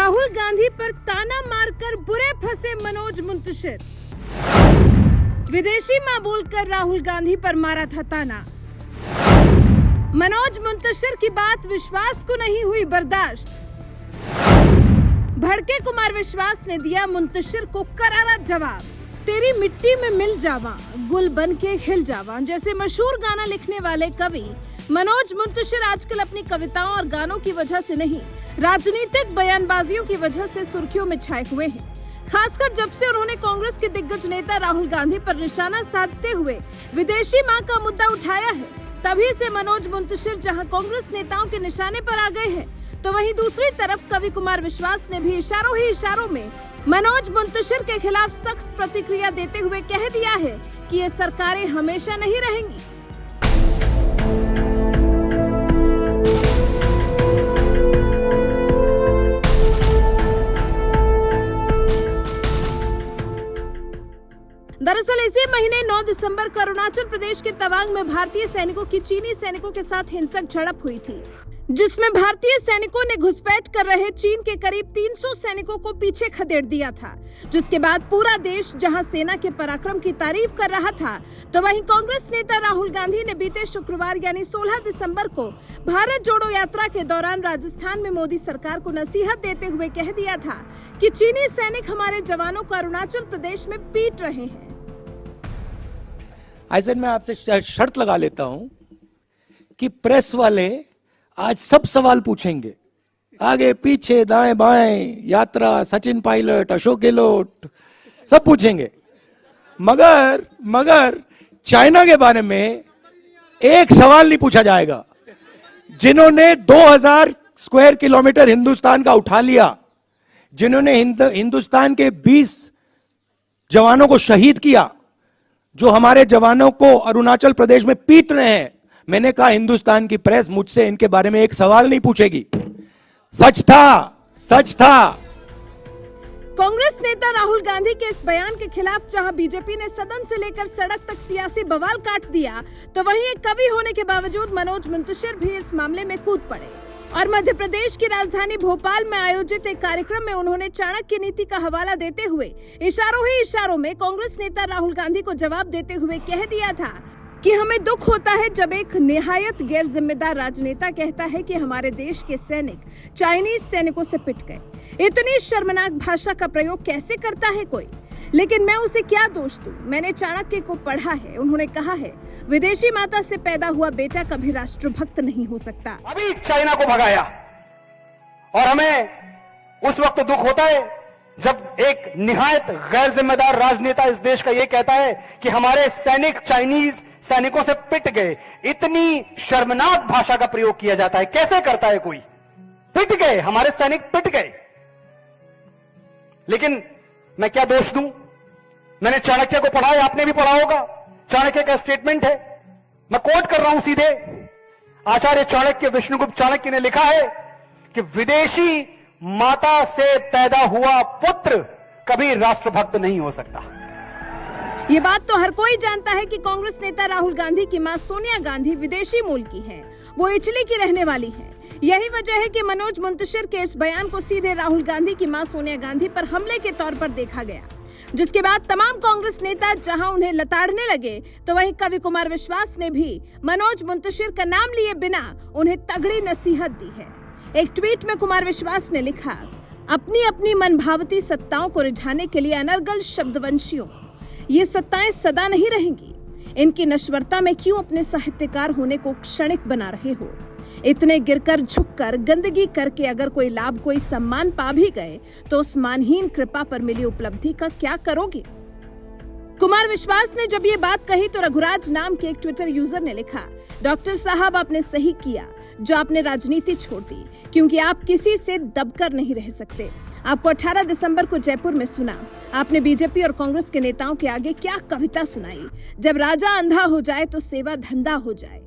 राहुल गांधी पर ताना मारकर बुरे फंसे मनोज मुंतशिर। विदेशी मां बोलकर राहुल गांधी पर मारा था ताना। मनोज मुंतशिर की बात विश्वास को नहीं हुई बर्दाश्त। भड़के कुमार विश्वास ने दिया मुंतशिर को करारा जवाब। तेरी मिट्टी में मिल जावा, गुल बन के खिल जावा जैसे मशहूर गाना लिखने वाले कवि मनोज मुंतशिर आजकल अपनी कविताओं और गानों की वजह से नहीं, राजनीतिक बयानबाजियों की वजह से सुर्खियों में छाए हुए हैं। खासकर जब से उन्होंने कांग्रेस के दिग्गज नेता राहुल गांधी पर निशाना साधते हुए विदेशी मां का मुद्दा उठाया है, तभी से मनोज मुंतशिर जहां कांग्रेस नेताओं के निशाने पर आ गए हैं, तो वहीं दूसरी तरफ कवि कुमार विश्वास ने भी इशारों में मनोज मुंतशिर के खिलाफ सख्त प्रतिक्रिया देते हुए कह दिया है कि ये सरकारें हमेशा नहीं रहेंगी। दरअसल इसी महीने 9 दिसंबर को अरुणाचल प्रदेश के तवांग में भारतीय सैनिकों की चीनी सैनिकों के साथ हिंसक झड़प हुई थी, जिसमें भारतीय सैनिकों ने घुसपैठ कर रहे चीन के करीब 300 सैनिकों को पीछे खदेड़ दिया था। जिसके बाद पूरा देश जहां सेना के पराक्रम की तारीफ कर रहा था, तो वहीं कांग्रेस नेता राहुल गांधी ने बीते शुक्रवार यानी 16 दिसंबर को भारत जोड़ो यात्रा के दौरान राजस्थान में मोदी सरकार को नसीहत देते हुए कह दिया था कि चीनी सैनिक हमारे जवानों को अरुणाचल प्रदेश में पीट रहे हैं। ऐसे मैं आपसे शर्त लगा लेता हूं कि प्रेस वाले आज सब सवाल पूछेंगे, आगे पीछे दाएं बाएं, यात्रा, सचिन पायलट, अशोक गहलोत, सब पूछेंगे, मगर चाइना के बारे में एक सवाल नहीं पूछा जाएगा। जिन्होंने 2000 स्क्वायर किलोमीटर हिंदुस्तान का उठा लिया, जिन्होंने हिंदुस्तान के 20 जवानों को शहीद किया, जो हमारे जवानों को अरुणाचल प्रदेश में पीट रहे हैं, मैंने कहा हिंदुस्तान की प्रेस मुझसे इनके बारे में एक सवाल नहीं पूछेगी। सच था। कांग्रेस नेता राहुल गांधी के इस बयान के खिलाफ जहां बीजेपी ने सदन से लेकर सड़क तक सियासी बवाल काट दिया, तो वहीं एक कवि होने के बावजूद मनोज मुंतशिर भी इस मामले में कूद पड़े और मध्य प्रदेश की राजधानी भोपाल में आयोजित एक कार्यक्रम में उन्होंने चाणक्य नीति का हवाला देते हुए इशारों में कांग्रेस नेता राहुल गांधी को जवाब देते हुए कह दिया था कि हमें दुख होता है जब एक निहायत गैर जिम्मेदार राजनेता कहता है कि हमारे देश के सैनिक चाइनीज सैनिकों से पिट गए। इतनी शर्मनाक भाषा का प्रयोग कैसे करता है कोई? लेकिन मैं उसे क्या दोष दूं? मैंने चाणक्य को पढ़ा है, उन्होंने कहा है विदेशी माता से पैदा हुआ बेटा कभी राष्ट्रभक्त नहीं हो सकता। अभी चाइना को भगाया और हमें उस वक्त दुख होता है जब एक निहायत गैर जिम्मेदार राजनेता इस देश का यह कहता है कि हमारे सैनिक चाइनीज सैनिकों से पिट गए। इतनी शर्मनाक भाषा का प्रयोग किया जाता है, कैसे करता है कोई? पिट गए, हमारे सैनिक पिट गए। लेकिन मैं क्या दोष दूं? मैंने चाणक्य को पढ़ा है, आपने भी पढ़ा होगा, चाणक्य का स्टेटमेंट है, मैं कोट कर रहा हूं सीधे। आचार्य चाणक्य, विष्णुगुप्त चाणक्य ने लिखा है कि विदेशी माता से पैदा हुआ पुत्र कभी राष्ट्रभक्त नहीं हो सकता। ये बात तो हर कोई जानता है कि कांग्रेस नेता राहुल गांधी की मां सोनिया गांधी विदेशी मूल की हैं, वो इटली की रहने वाली हैं। यही वजह है कि मनोज मुंतशिर के इस बयान को सीधे राहुल गांधी की मां सोनिया गांधी पर हमले के तौर पर देखा गया, जिसके बाद तमाम कांग्रेस नेता जहां उन्हें लताड़ने लगे, तो वहीं कवि कुमार विश्वास ने भी मनोज मुंतशिर का नाम लिए बिना उन्हें तगड़ी नसीहत दी है। एक ट्वीट में कुमार विश्वास ने लिखा, अपनी अपनी मनभावती सत्ताओं को रिझाने के लिए अनर्गल शब्दवंशियों, ये सत्ताएं सदा नहीं रहेंगी। इनकी नश्वरता में क्यों अपने साहित्यकार होने को क्षणिक बना रहे हो? इतने गिरकर झुककर गंदगी करके अगर कोई लाभ कोई सम्मान पा भी गए, तो उस मानहीन कृपा पर मिली उपलब्धि का क्या करोगे? कुमार विश्वास ने जब ये बात कही तो रघुराज नाम के एक ट्विटर यूजर ने लिखा, डॉक्टर साहब आपने सही किया जो आपने राजनीति छोड़ दी, क्योंकि आप किसी से दबकर नहीं रह सकते। आपको 18 दिसंबर को जयपुर में सुना, आपने बीजेपी और कांग्रेस के नेताओं के आगे क्या कविता सुनाई, जब राजा अंधा हो जाए तो सेवा धंधा हो जाए,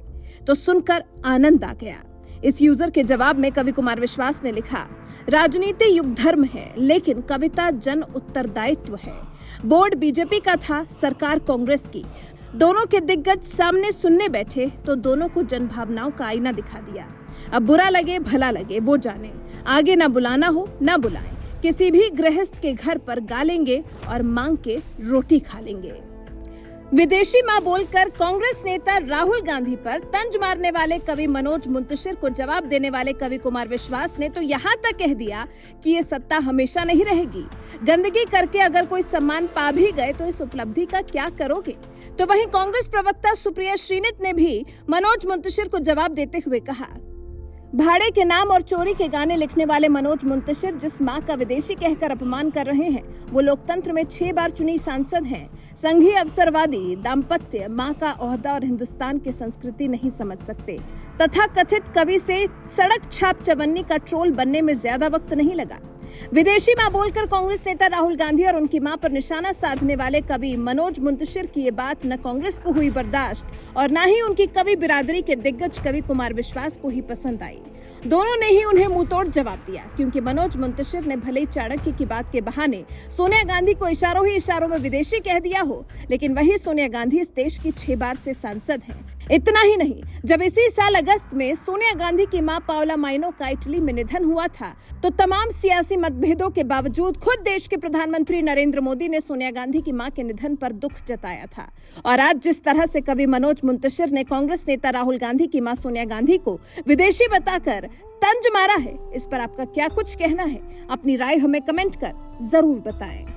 तो सुनकर आनंद आ गया। इस यूजर के जवाब में कवि कुमार विश्वास ने लिखा, राजनीति युग धर्म है, लेकिन कविता जन उत्तरदायित्व है। बोर्ड बीजेपी का था, सरकार कांग्रेस की। दोनों के दिग्गज सामने सुनने बैठे तो दोनों को जनभावनाओं का आईना दिखा दिया। अब बुरा लगे भला लगे वो जाने, आगे ना बुलाना हो ना बुलाएं, किसी भी गृहस्थ के घर पर गालेंगे और मांग के रोटी खा लेंगे। विदेशी मां बोलकर कांग्रेस नेता राहुल गांधी पर तंज मारने वाले कवि मनोज मुंतशिर को जवाब देने वाले कवि कुमार विश्वास ने तो यहां तक कह दिया कि ये सत्ता हमेशा नहीं रहेगी। गंदगी करके अगर कोई सम्मान पा भी गए तो इस उपलब्धि का क्या करोगे। तो वहीं कांग्रेस प्रवक्ता सुप्रिया श्रीनित ने भी मनोज मुंतशिर को जवाब देते हुए कहा, भाड़े के नाम और चोरी के गाने लिखने वाले मनोज मुंतशिर जिस मां का विदेशी कहकर अपमान कर रहे हैं, वो लोकतंत्र में 6 बार चुनी सांसद हैं। संघीय अवसरवादी, दाम्पत्य, मां का ओहदा और हिंदुस्तान की संस्कृति नहीं समझ सकते। तथा कथित कवि से सड़क छाप चवन्नी का ट्रोल बनने में ज्यादा वक्त नहीं लगा। विदेशी मां बोलकर कांग्रेस नेता राहुल गांधी और उनकी मां पर निशाना साधने वाले कवि मनोज मुंतशिर की ये बात न कांग्रेस को हुई बर्दाश्त और न ही उनकी कवि बिरादरी के दिग्गज कवि कुमार विश्वास को ही पसंद आई। दोनों ने ही उन्हें मुंहतोड़ जवाब दिया, क्योंकि मनोज मुंतशिर ने भले ही चाणक्य की बात के बहाने सोनिया गांधी को इशारों ही इशारों में विदेशी कह दिया हो, लेकिन वही सोनिया गांधी इस देश की 6 बार से सांसद हैं। इतना ही नहीं, जब इसी साल अगस्त में सोनिया गांधी की मां पाओला माइनो का इटली में निधन हुआ था, तो तमाम सियासी मतभेदों के बावजूद खुद देश के प्रधानमंत्री नरेंद्र मोदी ने सोनिया गांधी की मां के निधन पर दुख जताया था। और आज जिस तरह से कवि मनोज मुंतशिर ने कांग्रेस नेता राहुल गांधी की मां सोनिया गांधी को विदेशी बताकर तंज मारा है, इस पर आपका क्या कुछ कहना है? अपनी राय हमें कमेंट कर जरूर बताएं।